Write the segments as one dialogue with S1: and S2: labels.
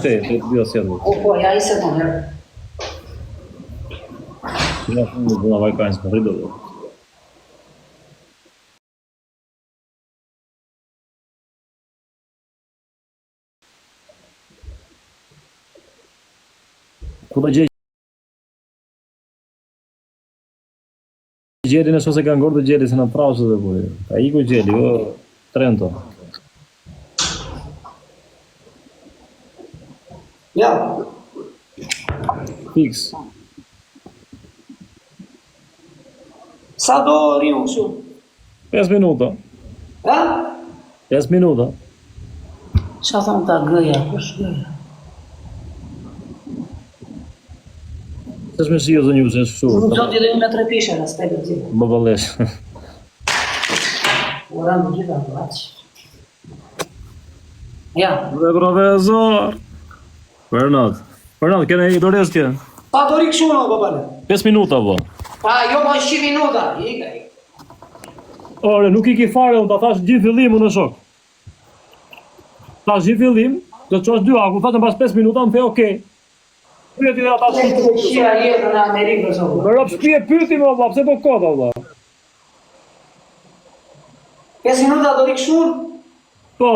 S1: te dio sjellë.
S2: Po, ja i se të herë.
S1: Ja shumë do na vaj kanë së rrido. Ku do gjeli nëse ka ngordë gjeli se në prasë dhe bujë. A i ku gjeli, o Trento.
S2: Ja.
S1: Fix.
S2: Sa do riu kështu?
S1: 5 minuta.
S2: Ha?
S1: 5 minuta.
S2: Qa thonë ta gëja, kush gëja?
S1: Të shme shio zë një vëzën shështu.
S2: Nuk do t'i dhe me 3 pishe, në spelë të t'i.
S1: Më vëllesh.
S2: Ura në gjitha të aqë. Ja.
S1: Dhe profesor. Fernand, kene i dores kje?
S2: Pa do ri kështu në, babale.
S1: 5 minuta, po.
S2: Pa, jo po 100 minuta. Ika.
S1: Ore, nuk i ki fare, unë ta thash gjithë fillim, unë shok. Thash gjithë fillim, do të qosh 2 aku, fatën pas 5 minuta, më the okej. Pyeti dhe ata shumë.
S2: Shia jetë në Amerikë, për shumë.
S1: Në rëpë shpije pyti më, pse po kota, valla.
S2: 5 minuta do ri kështu?
S1: Po.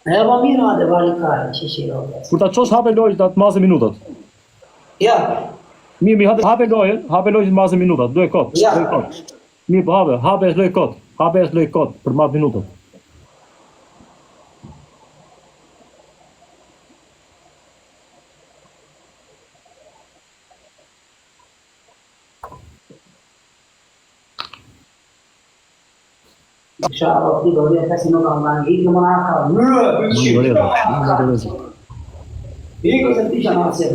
S2: E po mirë atë vali kare, që shiro.
S1: Kur ta qosh hape lojë, ta të mazë minutat.
S2: Ja.
S1: Mi hape lojë të mazë minutat, do e kot.
S2: Ja.
S1: Mi po hape është lojë kot. Hape është lojë kot, për mazë minutat.
S2: Inshallah, ti do vjen kasi nuk kam marrë, ikë më na ka. Ikë se ti jam asë.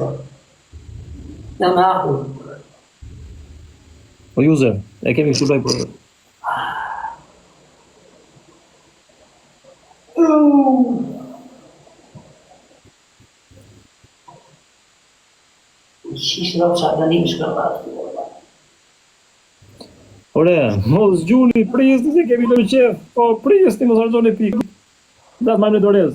S2: Na më aku.
S1: Po Juze, e kemi kështu bëj për...
S2: Shish rroqa ganim shkërbat.
S1: Ore, mos gjuni, pristi se kemi lojë qef. Po, pristi, mos argjoni pikë. Datë majmë në dorez.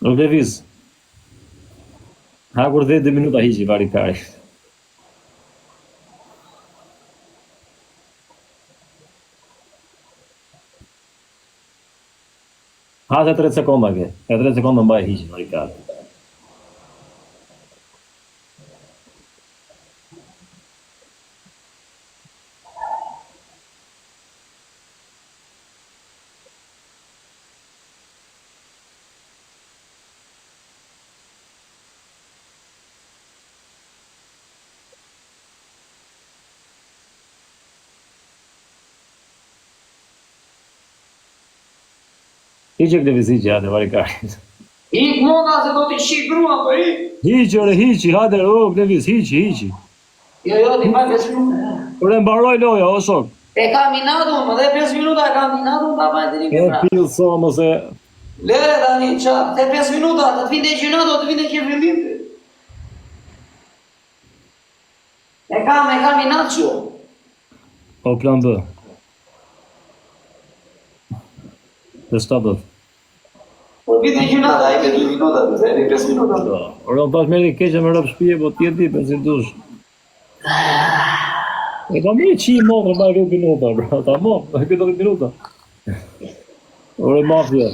S1: Nuk dhe vizë. Ha kur dhe 2 minuta hiqi vari kari. Ha se 3 sekonda ke. E 3 sekonda mbaj hiqi vari kari. Hiqe këtë vizit atë vari kari.
S2: Ik mona se do t'i shik grua, po ik.
S1: Hiqi, ore, hiqi, hajde, o, këtë viz, hiqi.
S2: Jo, ti pa 5 minuta.
S1: Ore, mbaroj loja, o shok.
S2: E ka minatun, më dhe 5 minuta e ka minatun, ta pa e të një këpra.
S1: E pilë so, mos e...
S2: Lere, tani, qa, te 5 minuta, të t'vinde gjinato, të vinde që fillimte. E ka minat që.
S1: O, plan B. Dhe shtabët.
S2: Po vinde gjinata, e ke 2 minuta, të zeri 5 minuta.
S1: Ore, në tash meri keqe me rëpë shpije, po tjeti, për si dush. E ka mi qi motrë, ma e 10 minuta, bro. Ta mo, e këtë 10 minuta. Ore, mafja.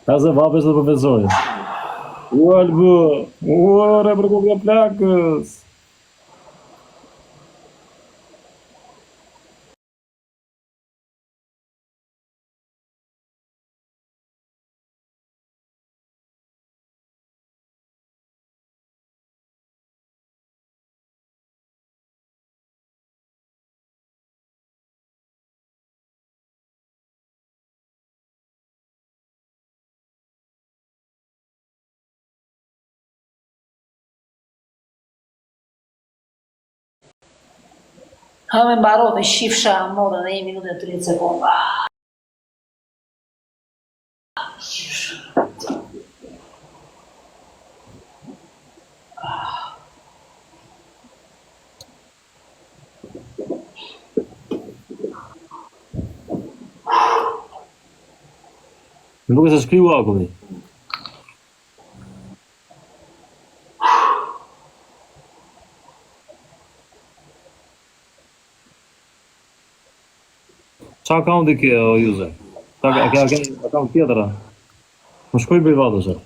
S1: Ta se vapës dhe profesorit. Ualbë, ore, për kukja plakës.
S2: Ha me mbaro me shifsha moda dhe 1 minutë e 30 sekonda.
S1: Nuk e se shkriu akulli. Qa akaunti ke o user? A ke akaunt tjetëra? Më shkoj privat ose?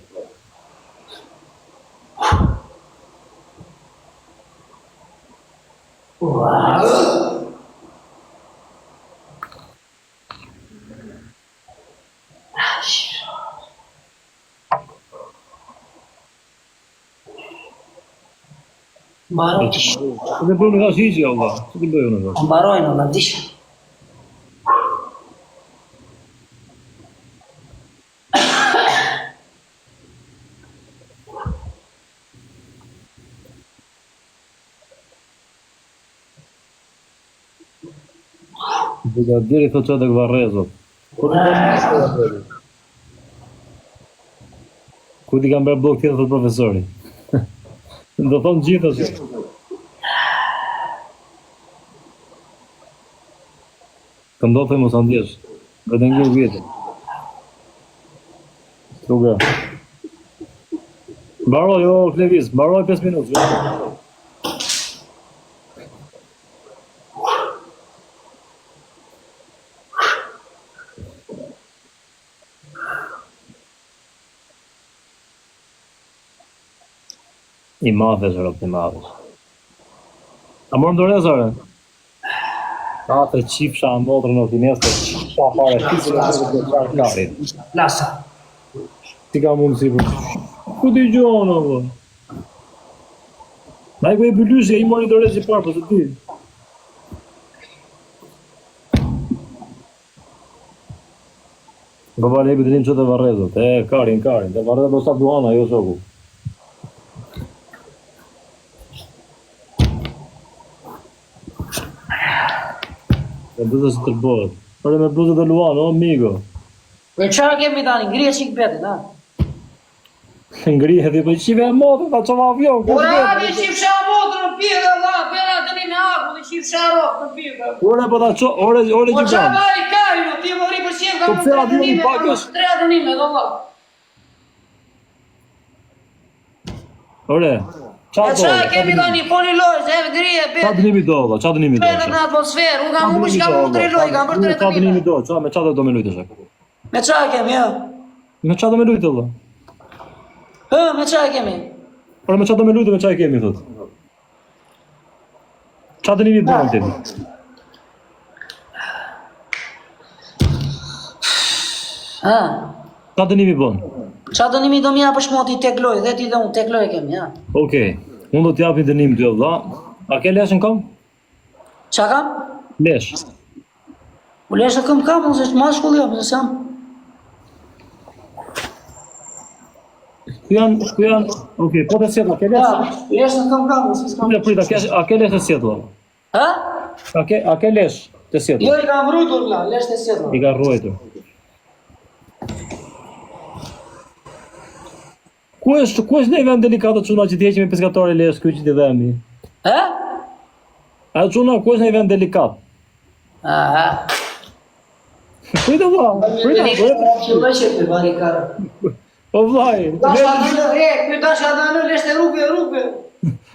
S2: Mbaroj.
S1: Që të bërë në ka shiqi, Allah? Që të bëjë në dhe?
S2: Mbarojnë, Allah, disha.
S1: Bëga diri thot që të këvarezot. Ku ti kam bërë blok tjetër thot profesori? Do thonë gjithë është. Të ndodhe mos andjesh. Vete ngjo vjetë. Struga. Mbaroj, o Klevis, mbaroj 5 minutë. I madhesh, rëp, i madhesh. A morëm të rezare? A të qifsha në botërën o t'ines të qifsha fare, ti se në të qarë karit.
S2: Lasa.
S1: Ti ka mundë si për... Ku t'i gjonë, o bë? Na i ku e bëllyshje, i mori të rezi parë, për të ti. Baba lebi të rim që të varezot, karin, të varezot do sa duana, jo shoku. E bluzë së tërbohet. Për e me bluzë të luan, o migo.
S2: Për qarë kemi tani, ngrije qik betin, ha?
S1: Ngrije, dhe për qive e motë, ta qova avion.
S2: Ura, me qifsha motë në pire, Allah, pera të një me aku, dhe qifsha rokë në pire.
S1: Ore, po ta qo, ore që
S2: Po qa vari kari, no, ti më ri për qef, ka më 3 dënime, dhe Allah.
S1: Ore, qa
S2: E qa kemi tani, po një lojë, se e ngrije betin.
S1: qa dënimi do, Allah, qa dënimi do?
S2: Betet në atmosferë, u kam ush, kam më 3 lojë, kam për 3
S1: Qa dënimi
S2: dënime.
S1: do, me qa do me lujtë shak?
S2: Me qa kemi, jo?
S1: Me qa do me lujtë, Allah?
S2: Me qa kemi?
S1: Ore, me qa do me lujtë, me qa e kemi, thot? Qa dënimi do në temi? Qa dënimi bon?
S2: Qa dënimi do mja për shmoti tek lojë, dhe ti dhe unë tek lojë kemi, ja.
S1: Okej, unë do t'japin dënim ty, Allah. A ke lesh në kom?
S2: Qa kam?
S1: Lesh.
S2: U leshë këm kam, unë se ma shkulli jo, pëse jam.
S1: Ku janë, okej, po të sjetla, ke lesh?
S2: Ja, leshë këm kam, unë se s'kam.
S1: Prit, a ke lesh të sjetla?
S2: Ha?
S1: A ke lesh të sjetla?
S2: Jo, i kam rrujtur, la, leshë të sjetla.
S1: I ka rrojtur. Ku është në i vend delikatë quna që t'jeqemi peskatore lesh, kuj që t'i dhemi?
S2: Ha?
S1: A quna, ku është në i vend delikatë?
S2: Aha.
S1: Prita vla, prita.
S2: Që vëshë për bari karë.
S1: O vlaj.
S2: Dasha dhe në, për dasha dhe në, leshë të rrupe.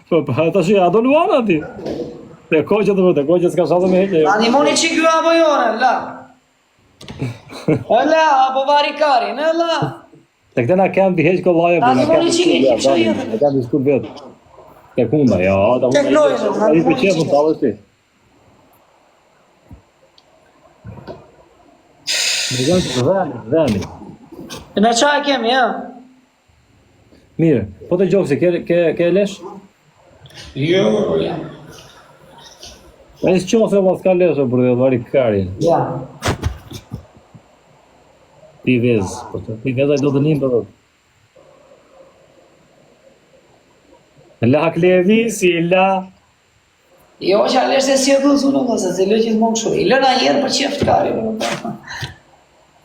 S1: Po, ta shi, a do luana ti? Te koqët dhe te koqët s'ka shatë me heqe.
S2: Animoni që kjo apo jone, la. La, apo bari kari, në la.
S1: Te këte na kem t'i heq kollaja, për na kem t'i shkur vetë. Na kem t'i shkur vetë. Te kunda, ja, ta
S2: Tek lojë,
S1: a i për qepën t'alë ti. Me gënë të dhemi.
S2: Në qa e kemi, ja?
S1: Mire, po të gjokë se ke lesh?
S2: Jo, ja.
S1: E në qofë e ma s'ka lesh, për dhe vari kari.
S2: Ja.
S1: Pi vez, pi vez a i do të njim për dhe. La Klevisi, la.
S2: Jo, që alesh e si e dhëzë unë, se të lë gjithmonë kështu. I lëna njerë për qef të kari.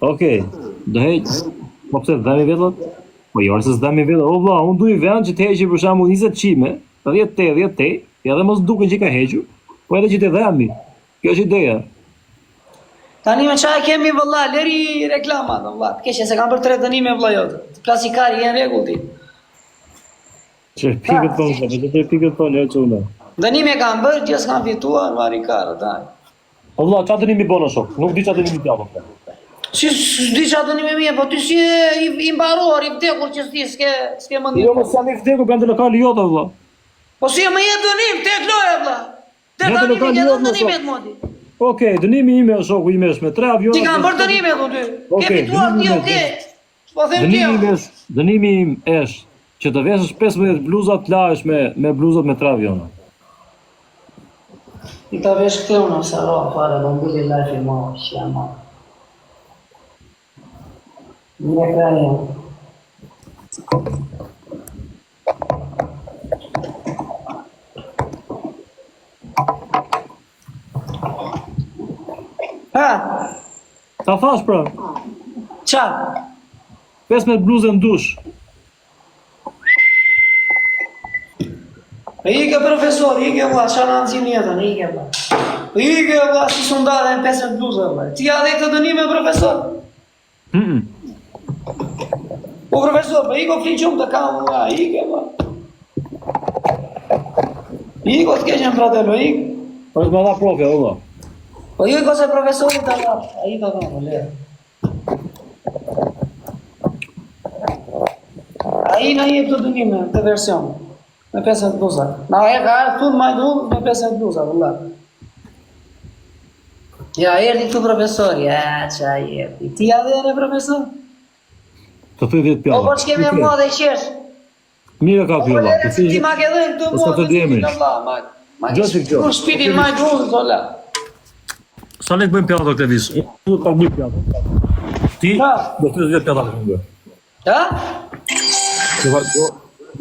S1: Okej, do heq, po pse të dhemi vetët? Po jo, se s'dhemi vetët. O vlla, unë duj vend që të heqi për shembull 20 çime, 10 te, 10 te, edhe mos duken që ka hequr, po edhe që të dhemi. Kjo është ideja.
S2: Tani me çaj kemi vëlla, leri reklama, vëlla. Keqe se kam për 3 dënime vëlla jote. Klasikari janë rregull ti.
S1: Që pikët tonë, që pikët tonë, jo çuna.
S2: Dënime kam bërë, gjithë s'kam fituar, marri karë, daj.
S1: O vlla, çfarë dënimi bëna shok? Nuk di çfarë dënimi t'japë.
S2: Si s'di çfarë dënime mie, po ty si i mbaruar, i vdekur që s'di, s'ke mendim.
S1: Jo, mos jam i vdekur brenda lokali jote vlla.
S2: Po si më jep dënim, tek loja vëlla. Tek
S1: Brenda
S2: dënimi,
S1: lokali
S2: ke
S1: jote,
S2: dhënë dënimet modi.
S1: Okej, dënimi ime është shoku ime është me 3 avione.
S2: Ti kam bërë dënime ku ty. Ke
S1: Okej,
S2: fituar ti,
S1: dënimi
S2: okay. Po them ti.
S1: Dënimi im është që të veshësh 15 bluza të lahesh me bluzat me 3 avione.
S2: I ta vesh këtë unë, se roha fare, do mbylli life i ma, që jam ma. Mire krajë. Ha?
S1: Ta thash pra,
S2: Qa?
S1: 15 bluzë në dush.
S2: Ike profesor, ike vla, qa në nëzim jetën, ike vla. Ike vla, si sundare në 50 bluzë vla. Ti ja dhe këtë dënime profesor? Po profesor, po iko fli qumë të kam vla, ike vla. Iko të keqen fratello, iko.
S1: Po është më dha profja, valla.
S2: Po iko se profesori të vla, a i të vla, le. A i në jep të dënime, të version. Me 50 bluza. Na e ka thunë majdull me 50 bluza, vëllat. Ja, erdi këtu profesor, ja, qa erdi. Ti ja dhe e profesor?
S1: Të thuj 10 pjalla.
S2: O, po që kemi e mua dhe i qesh.
S1: Mire ka pjalla.
S2: Ti ma ke dhe këtu mua dhe i ma ke shpikur shpitin majdull, zolla.
S1: Sa le të bëjmë pjalla këtë vis? Unë do të bëjmë pjalla. Ti do të 10 pjalla këtë më.
S2: Ha?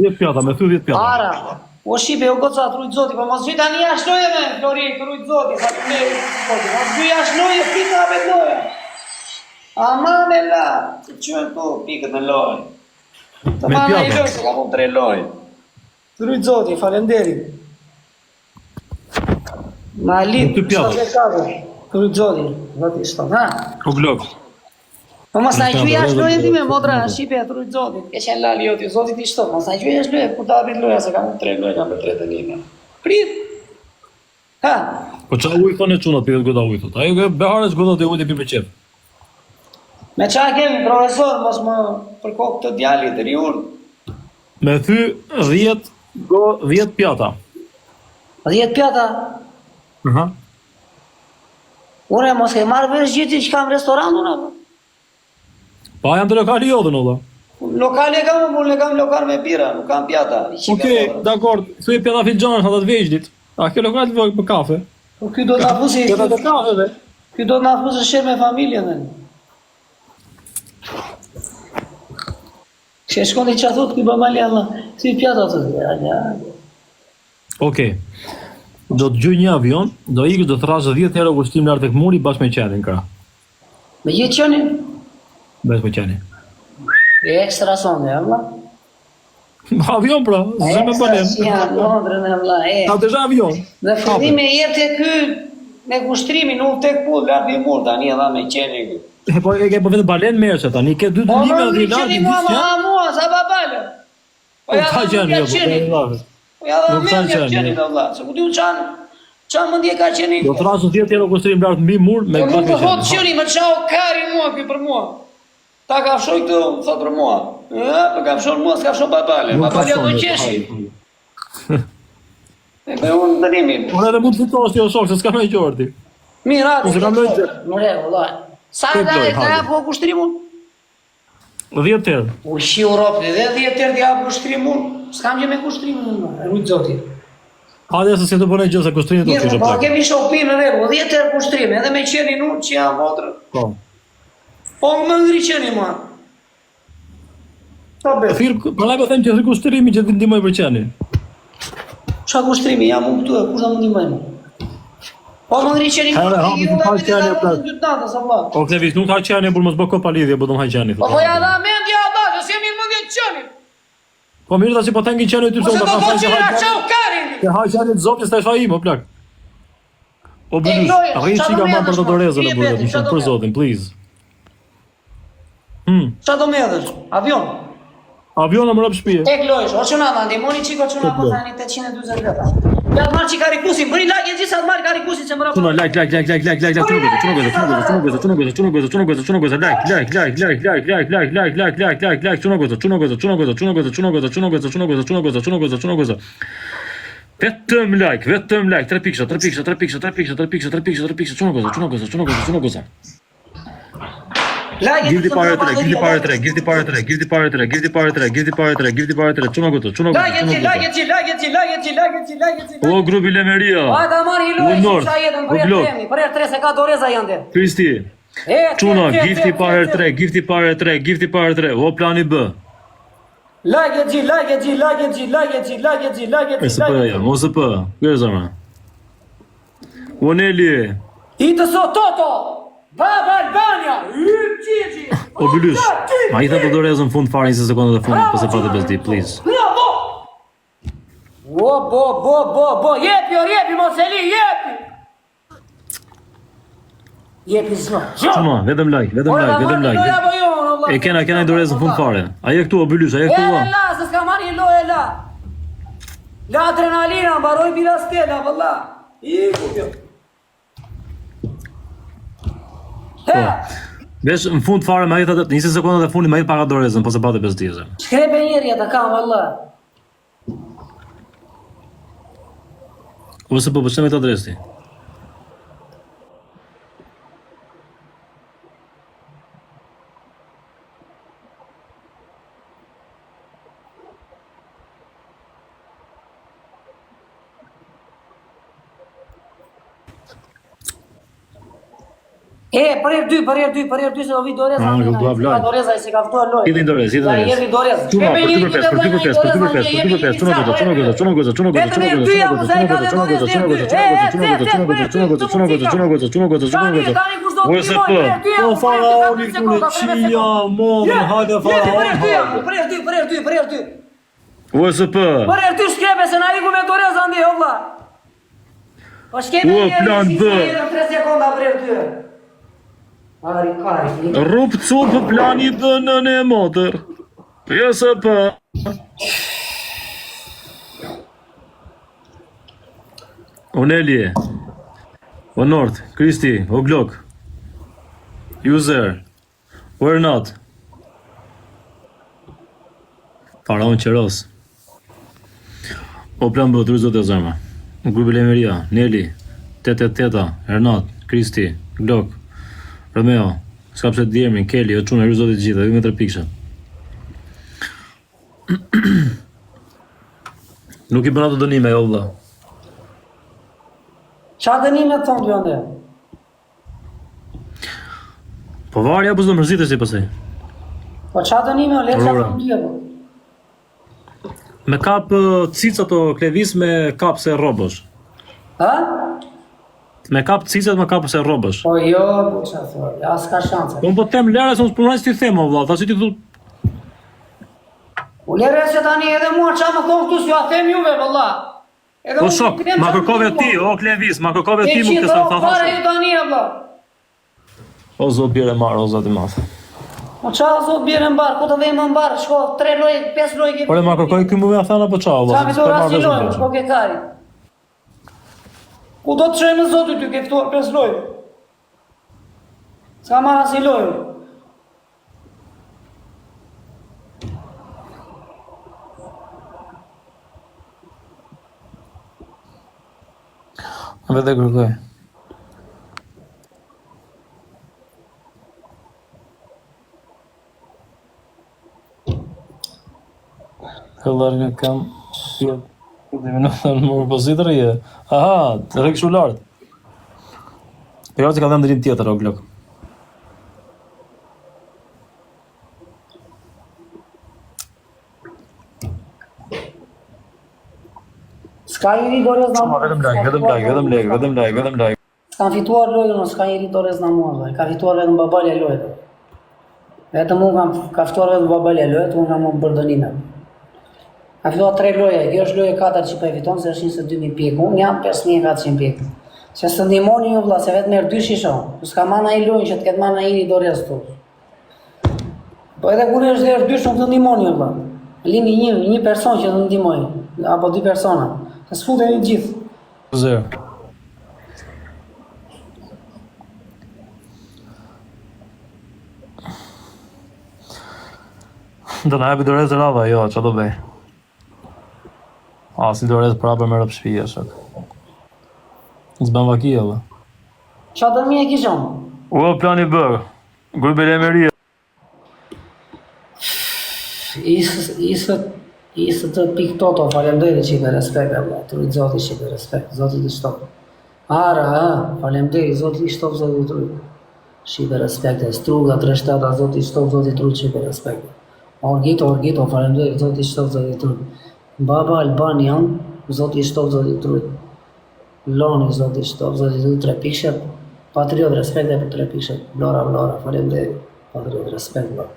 S1: 10 pjata, me thuj 10 pjata.
S2: Ara, o shipe, o goca, trujt zoti, po mos vyta një ashloje me, Flori, trujt zoti, sa të meri, mos vyta ashloje, pika me loja. Ama me la, që qënë tu, pikët me loje. Të ma me i lojë, se ka mund 3 loje. Trujt zoti, falenderit. Ma lit, sa të kabe, trujt zoti, vëti shto, ha?
S1: O glok.
S2: Po mos na gjuj ashloje ti me modra, shipe, trujt zotit, ke qenë lali joti, zotit i shto, mos na gjuj ashloje, kur ta apit loja, se ka mund 3 loje, kam për 3 dënime. Prit! Ha?
S1: Po qa ujë thonë e qunat për goda ujë thot. Ajo behare që goda të ujë për qep.
S2: Me qa kemi, profesor, mos më përkok të djalit të riur.
S1: Me thy 10 pjata.
S2: 10 pjata?
S1: Aha.
S2: Ure, mos ke marrë vesh gjithi që kam restorant unë, apo?
S1: Pa jam të lokali jodën, ola.
S2: Lokale kam, unë kam lokal me pira, nuk kam pjata.
S1: Okej, dakord, thuj pjata filxanën, hatat veçdit. A kjo lokal të vojë për kafe?
S2: Po ky do të na fusi.
S1: Pjata të kafe dhe.
S2: Ky do të na fusë shër me familjen dhe. Që shkon të qathut, ky bëmali Allah. Si pjata të dhe, ja.
S1: Okej. Do të gjoj një avion, do ikë, do të rrasë 10 euro kushtim lartë tek muri bashkë me qenin kra.
S2: Me gjithë qënin?
S1: Bashkë me qenin.
S2: E ekstra sonde, Allah.
S1: Avion pra, zë me balen.
S2: Ekstra, ja, Londrën e Allah, e.
S1: Ta të zha avion.
S2: Dhe fillime jetë të ky me kushtrimin, nuk tek pull, lartë i mur, tani edha me qenin.
S1: Po e ke po vetë balen merse tani, ke 2 dënime dhe i lartë.
S2: Mua, sa babale. Po ja
S1: ta qenë, jo,
S2: po ja dhe me qenin, Allah. Se ku di u qanë mëndje ka qenin.
S1: Do të rrasë 10 euro kushtim lartë mbi mur me
S2: Po nuk
S1: bashkë me
S2: të hot
S1: qenin.
S2: qenin, me qao kari mua, ky për mua. Ta ka fshoj këtu, thot për mua. Po ka fshoj mua, s'ka fshoj babale. Babale do qeshi. E be unë dënimin.
S1: Unë edhe mund të fitosh jo shok, se s'ka me qorti.
S2: Mira,
S1: Unë se kam lojtë.
S2: Mëre, vëllaj. Sa da e ka po kushtrimun?
S1: 10 euro.
S2: U shi Europë dhe 10 tërë t'ja kushtrimun. S'kam që me kushtrimun, rujtë zotit.
S1: Hajde se si të bënej gjë se kushtrimin do të
S2: Mirë,
S1: kishte
S2: po
S1: plak.
S2: kemi shopi në rregull, 10 tërë kushtrim, edhe me qenin unë që jam votrë.
S1: Po.
S2: Po më ngri qeni, ma. Ta be.
S1: Thirr, po na po them që thirr kushtrimi që të ndihmoj për qenin.
S2: Qa kushtrimi, jam u këtu e, kur da më ndimajnë? Po më ngri qeni
S1: Herë,
S2: më
S1: hapë,
S2: të
S1: hapë,
S2: të
S1: qeni,
S2: të
S1: plak.
S2: të dytë natës, Allah.
S1: O Klevis, nuk haj qeni, por mos bë kopa lidhje, po do haj qeni.
S2: Po ja da mendja da, që s'jemi mendje të qeni.
S1: Po mirë tash po tengin qeni ty
S2: Ose
S1: zonda,
S2: do
S1: ka
S2: po
S1: fajë
S2: qira
S1: haj.
S2: qau karin.
S1: Te haj qeni të zotës tash ai, mo plak. O
S2: E,
S1: bëllysh,
S2: Gloria,
S1: arrin
S2: qa do
S1: çika
S2: me
S1: më për
S2: edhësh,
S1: të dorezën në
S2: mo?
S1: burrë,
S2: Qa do
S1: për
S2: me?
S1: zotin, please.
S2: Qa do me edhësh? Avion?
S1: Aviona më rap shtëpi.
S2: Tek lojsh, o qëna da, ndimoni qiko qëna po thani 820 veta. Ja të marrë që karikusin, bëri lagje gjithë sa të marrë karikusin që më rapë.
S1: Çuna like vetëm like 3 pikësha çuna goza Give the power 3 çuna goza O grupi Lemeria
S2: A ka marrë i lojsh,
S1: Nord,
S2: qa jetën
S1: o
S2: për
S1: Blok.
S2: jetë për jetë 3 se ka doreza jande.
S1: Kristi Çuna gifti power 3 o plani B
S2: Lagje gji.
S1: SP-ja, mos EP, kjo është zëma. Oneli,
S2: I të so Toto, Baba Albania, Gigi.
S1: o Bylysh, ma i tha të dorezën fund fare 20 sekondat e fundit, pas e pati bezdi, please.
S2: Bravo! Bo, jepi, Moseli, jepi! Jepi zlo.
S1: Çuna, vetëm like. E kena i dorezën fund fare. Aje këtu, o Bylysh, aje këtu.
S2: E la, se s'ka marrë i loje la. La adrenalina, mbaroj bila stela, vëlla. I ku kjo. He,
S1: Vesh në fund fare me ai tha 20 sekondat e fundit me ai paga dorezën, pas e pati bezdi.
S2: shkrepe njeri ata kam, vëlla.
S1: Ose po çmë të adresi.
S2: Për herë dy se do vi doreza.
S1: Ah, nuk dua vlaj.
S2: Ka doreza se ka ftuar lojë.
S1: Hidhin dorez.
S2: Jeni doreza.
S1: Çuna,
S2: Për herë dy shkepe se na iku me doreza ndi, valla. Po shkepe
S1: O, plan B.
S2: 3 sekonda për herë dy. Kari.
S1: Rup cupë plani B në motër. SP. Oneli. O Nord, Kristi, o Glock. User. We're not. Faraon Qeros. O plan B, zotë e zërma. Grupi Lemeria, Neli, 88, Hernat, Kristi, Glock, Romeo, s'ka pse të djermin, Kelly, o çuna, zotë të gjitha, me 3 pikësha. Nuk i bëna të dënime, jo vëlla.
S2: Qa dënime të thonë dy ande?
S1: Po varja apo s'do mërzitesh ti pastaj?
S2: Po qa dënime, le qa
S1: Rora.
S2: thonë dy ande?
S1: Me kap cic ato Klevis me kap se robësh.
S2: Ha?
S1: Me kap cicat me kap se robësh.
S2: Po jo, po qa thonë, ja s'ka shanse.
S1: Unë po tem lere se unë s'punoj si ti them o vëlla, tash ti thu
S2: U lere se tani edhe mua qa më thonë këtu s'ju a them juve, vëlla.
S1: Po shok, ma kërkove ti, o Klevis, ma kërkove ti më këtë sa
S2: Pare
S1: thash.
S2: ju tani, vëlla.
S1: O zot bire marr, o zot i madh.
S2: Po qa zot bjerë në barë, ku të vejmë në barë, shko 3 lojë, 5 lojë ke...
S1: Por e ma kërkoj ky më me thënë apo çao
S2: Qa
S1: vëlla.
S2: me të rasti lojë, shko ke kari. Ku do të qëjmë zotë ty, ke këtuar 5 lojë. Ska marë asi lojë.
S1: Vetë kërkoj. Hëllar nga kam dhe minuta në mërë pozitër e je. Aha, të rëkë shu lartë. Për jarë që ka dhe ndërim tjetër, o Glock.
S2: S'ka njeri Dorez na mua.
S1: Vetëm like.
S2: S'kan fituar lojën, s'ka njeri Dorez na mua, vllai. Ka fituar vetëm Babalja lojën. Vetëm unë ka fituar vetëm Babalja lojën, unë kam bërë dënime. Ka fituar 3 loje, kjo është loje 4 që po e fiton, se është 22.000 pikë. Unë jam 5.400 pikë. Se së ndihmoni ju vlla, se vetëm merr 2 shishon. S'ka mana i lojën që të ketë mana i Dorez tu. Po edhe kur është dhe 2 shumë të ndihmoni ju vlla. Lini një person që të ndihmoj, apo 2 persona. Se s'futeni gjithë.
S1: Zero. Do na hapi Dorez rradha, jo, çfarë do bëj? Si Dorez prapë më rrap shtëpia shok. S'bën vaki edhe.
S2: Qa dëmi e kishon?
S1: Plani bërë. Grupe Lemeria.
S2: Isë të pikë toto, falemderit që i për respekt, Allah, të rujtë Zotit që i për respekt, Zotit i shtopë. Falemderit, Zotit i shtopë, Zotit i trujtë. Që i për respekt, struga, 3-7, Zotit i shtopë, Zotit i trujtë që i për respekt. Orgito, falemderit, Zotit i shtopë, Zotit i trujtë. Baba Albanian, Zotit i shtopë, Zotit i trujtë. Loni, Zotit i shtopë, Zotit i trujtë, 3 pikshet. Patriot, respekt e për 3 pikshet. Blora, falemderit, patriot, respekt, blora.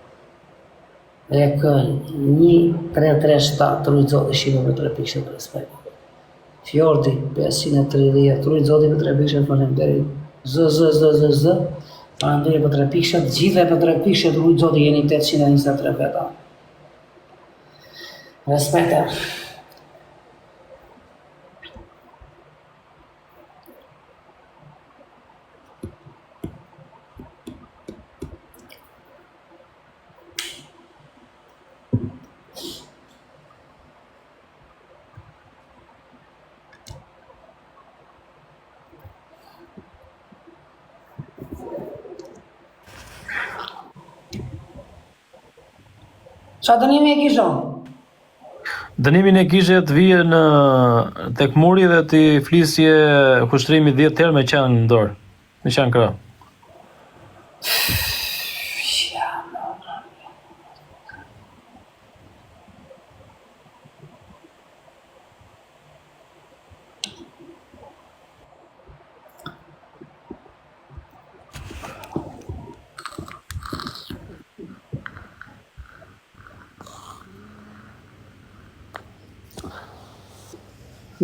S2: E kë 1-3-3-7 të rujtë Zotit shqipe për 3 pikshet respekt. Fjordi 530 të rujtë Zotit për 3 pikshet falemderit. Z. Falemderit për 3 pikshet, gjithve për 3 pikshet rujtë Zotit jeni 823 veta. Respekte. Qa dënimi e kishon?
S1: Dënimin e kishe të vije në tek muri dhe ti flisje kushtrimi 10 herë me qenë në dorë. Me qenë krah.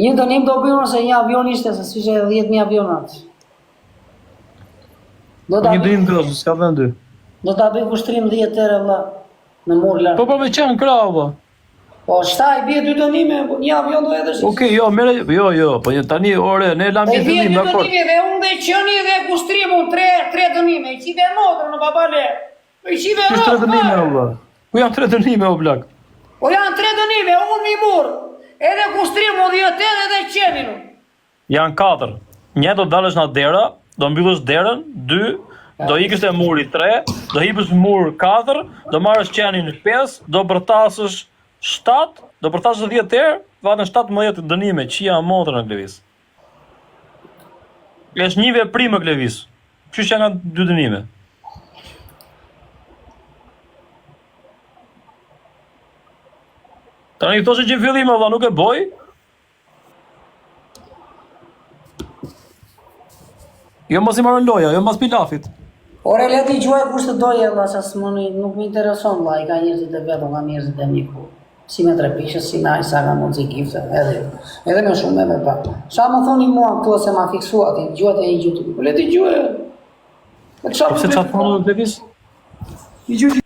S2: Një dënim do bëjmë se një avion ishte, se s'ishe 10.000 avionat.
S1: Një dënim do, s'ka dhe në 2.
S2: Do t'a bëj kushtrim 10 herë vlla në mur lartë.
S1: Po me qenë krah, valla.
S2: Po shtaj bie 2 dënime, një avion do edhe.
S1: Okej, jo, po tani ore, ne lam një dënim, dakor.
S2: Dënime dhe unë dhe qëni dhe kushtrimu 3 dënime, i qive motor në Babale. I qive motor.
S1: 3 dënime, valla. Ku janë 3 dënime, o blak?
S2: Po janë 3 dënime, unë mi mur. Edhe kushtrimu 10 herë edhe qeninu.
S1: Janë 4. Një do dalësh nga dera, do mbyllësh derën, 2, do ikësh te muri 3, do hipësh mur 4, do marrësh qenin 5, do bërtasësh 7, do bërtasësh 10 herë, vatën 17 dënime, qia motor në Klevis. Është një veprim në Klevis. Qysh janë 2 dënime? Tani këto që që fillim valla nuk e boj. Jo mos i marrën loja, jo mos pilafit.
S2: Ore le ti gjuaj kush të doje valla, se nuk më intereson valla, i ka njerëzit e vetë, ka njerëzit e miku. Si me 3 pikëshe, si na i sa ka mundë si gifte, edhe me shumë me pak. Qa më thoni mua këto se ma fiksua ti, gjuat e i gjutu. Po le ti gjuaj.
S1: Po pse qatë thonë dhe Klevis?
S2: I gjuaj.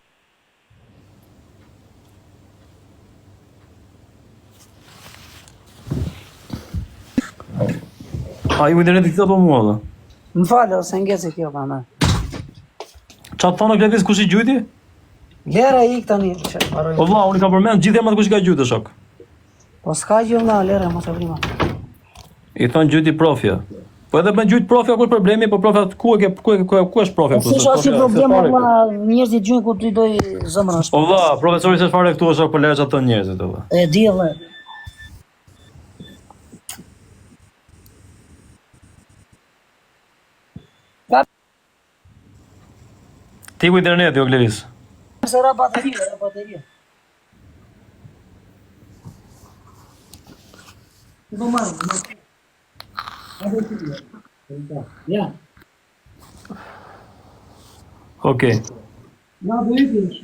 S1: A ju internet i këta po mua dhe?
S2: Më falë, ose ngeci kjo pa me.
S1: Qa të thonë Klevis kush i gjujti?
S2: Lera i këtë një që paroj.
S1: O vla, unë i kam përmend gjithë emrat kush i ka gjujtë shok.
S2: Po s'ka gjë vla, lera, mos e vrima.
S1: I thonë gjujti profja. Po edhe me gjujt profja kur problemi, po profja ku është profja?
S2: Si është si problem vlla, njerëzit gjujnë ku ti doj zëmra.
S1: O vla, profesori se fare këtu është për lërë që të njerëzit vlla.
S2: E di vlla.
S1: Ti ku internet, jo Klevis?
S2: Se ra bateria. Ja.
S1: Okej.
S2: Na do ideš,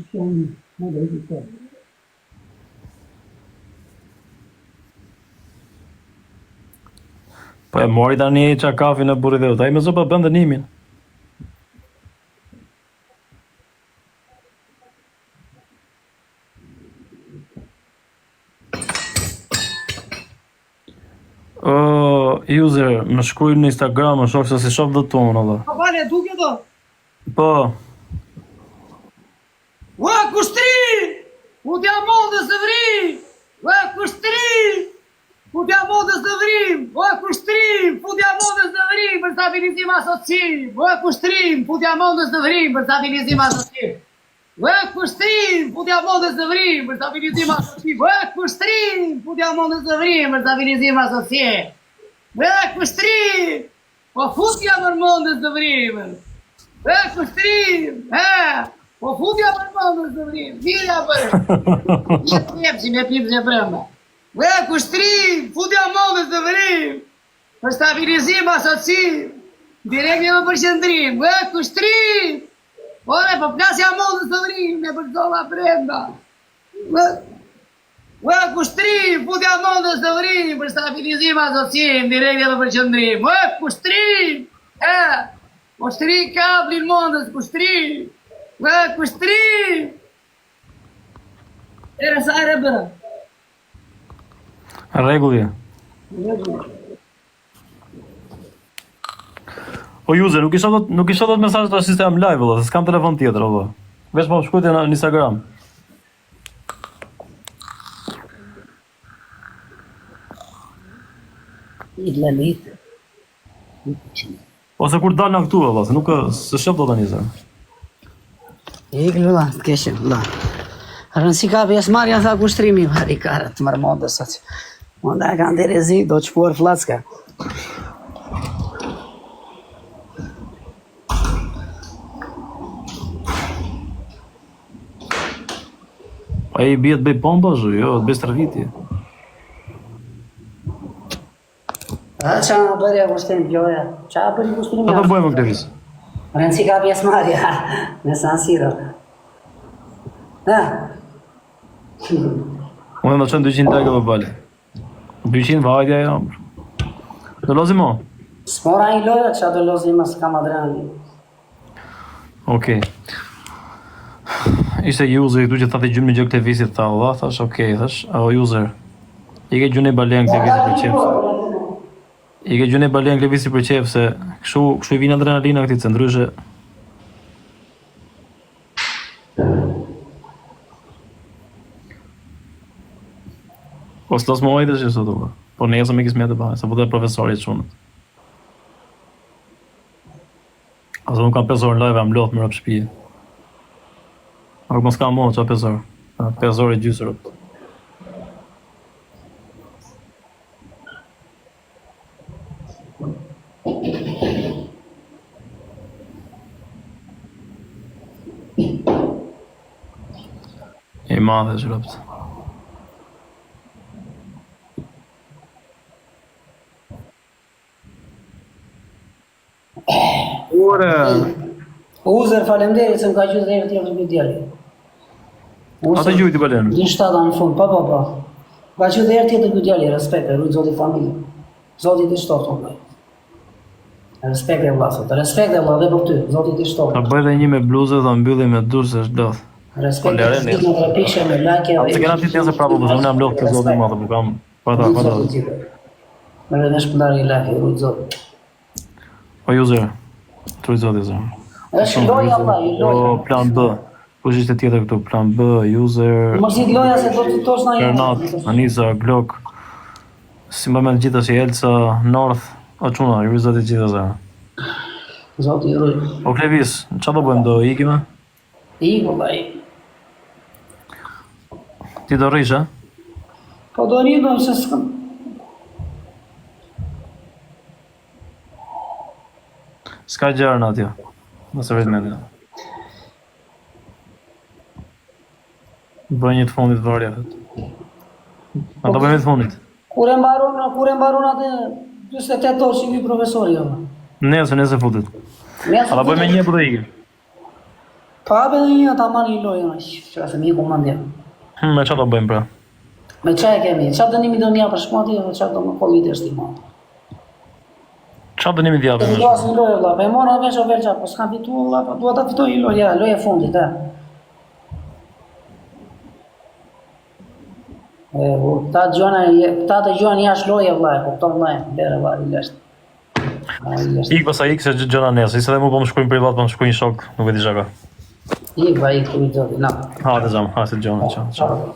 S2: na do ideš.
S1: Po e mori tani qa kafin e burrit dhe ai më zë pa bën dënimin. User, më shkruaj në Instagram, më shoh se si shoh dot tonë valla.
S2: Po vale, duke do.
S1: Po,
S2: Ua, kushtri! U t'ja mondës të vrim! Ua, kushtri! U t'ja mondës të vrim! Ua, kushtrim! U t'ja mondës të vrim për stabilizim asociim! Ua, kushtrim! U t'ja mondës të vrim për stabilizim asociim! Ua, kushtrim! U t'ja mondës të vrim për stabilizim asociim! Ua, kushtrim! U t'ja mondës të vrim për stabilizim asociim! Ua, kushtrim! Po futja për mondës të vrim! Ua, kushtrim! Po futja për mondës të vrim! Vilja për! Me pipsi e brenda! Ua, kushtrim! Futja mondës të vrim! Për stabilizim asociim! Direkt një më përqendrim! Ua, kushtrim! Ore, po plasja mondës të vrim! Me përdolla brenda! Ua, kushtrim! Futja mondës të vrim! Për stabilizim asociim! Direkt një më përqendrim! Ua, kushtrim! Po shtri kablin mondës, kushtrim! Ua, kushtrim! Era sa e bëra?
S1: rregull je. O user, nuk isha dot mesazh tash sistem live valla, se s'kam telefon tjetër valla. Veç po shkruajte në Instagram. Ose kur dal na këtu valla, se nuk se shoh dot tani zë.
S2: Ik lula, të keshim, lula. Rënsi ka pjesëmarrja tha kushtrimi, i karët të mërmondës atë. Onda kanë të rezi, do të shpuar flacka.
S1: A i bje të bëj pompa zhu, jo, të bëj stërvitje.
S2: A qa në bërja kushtrim, pjoja? Qa bëri kushtrim?
S1: Qa të bëjmë këtë visë?
S2: Rënsi ka pjesëmarrja, në San Siro.
S1: Unë në qënë 200 lege për bale. 200 vajtja e jam. Do lozi mo?
S2: S'mora i loja, qa do lozi ma s'kam adrenalin.
S1: Okej. Ishte user këtu që thati gjumë në gjë këtë visit, tha Allah, thash, okej, thash, o user. I ke gjune balen këtë visit për qef. I ke gjune balen këtë visit për qef, se kështu i vinë adrenalina këti, se ndryshe. Po s'los më ojtë që sot uve. Po nesër me kismet e bëhe, se po dhe profesorit shunët. Ase unë kam pesor në live, am loth më rëpë shpije. Ako mos kam mohë qa pesor. Pesor i gjysër. I madhe që rëpët. Ure!
S2: Uzer, falemderit se më ka qytë dhe e tjetër për djali.
S1: Ate gjujt i balen?
S2: Din shtata në fund, pa. Ka qytë dhe e tjetër për djali, respekte, rujtë zoti familje. Zoti ti shtoftë, më. Respekte vlla, sot. Respekte vlla dhe për ty, zoti ti shtoftë.
S1: Ta bëj dhe një me bluzë dhe mbylli me durë se është loth.
S2: Respekte të në të repishe me like
S1: Se kena ti tjesë prapë, për unë jam loth të zoti madhe, për kam... Pa.
S2: Me dhe në shpëndari i like, rujtë zoti.
S1: O user, të rujtë zoti zërë.
S2: Është loja vlla, i loja.
S1: O plan B. Kush ishte tjetër këtu? Plan B, user...
S2: Mos i loja se do të tosh na
S1: Bernat, Anisa, Glock. Si më me në gjitha që Elsa, North, o quna, i rujtë zoti gjitha zërë.
S2: Zoti i rujtë.
S1: O Klevis, qa do bëjmë do ikime?
S2: I valla i.
S1: Ti do rrish, e?
S2: Po do rridom se s'kam.
S1: S'ka gjerë në atjo. Nëse vetë me të. Bëj një të fundit varja. A do bëjmë të fundit?
S2: Kur e mbaron atë 48 orë që vi profesori jo.
S1: Nëse futet. Ata bëjmë një apo do ikim?
S2: Pa be një ta marrë një lojë, që se mi komandja.
S1: Me çfarë do bëjmë pra?
S2: Me çaj kemi, çfarë dënimi do një për shmati dhe çfarë do më kollit është i madh.
S1: Çfarë dënimi
S2: Të
S1: djathtë?
S2: flas një lojë valla, më mora vesh o velça, po s'kam fituar valla, po dua ta fitoj një lojë, ja, lojë e fundit, ha. Ta të gjuan jashtë lojë valla, e kupton valla, dera valla, i lesht.
S1: Ik pasaj ik se gjëna nesër, se dhe mu po më shkruajnë privat, po më shkruajnë shok, nuk e di çka ka.
S2: Ik va, ik, na.
S1: Hajde zam, hajde Gjona, ciao.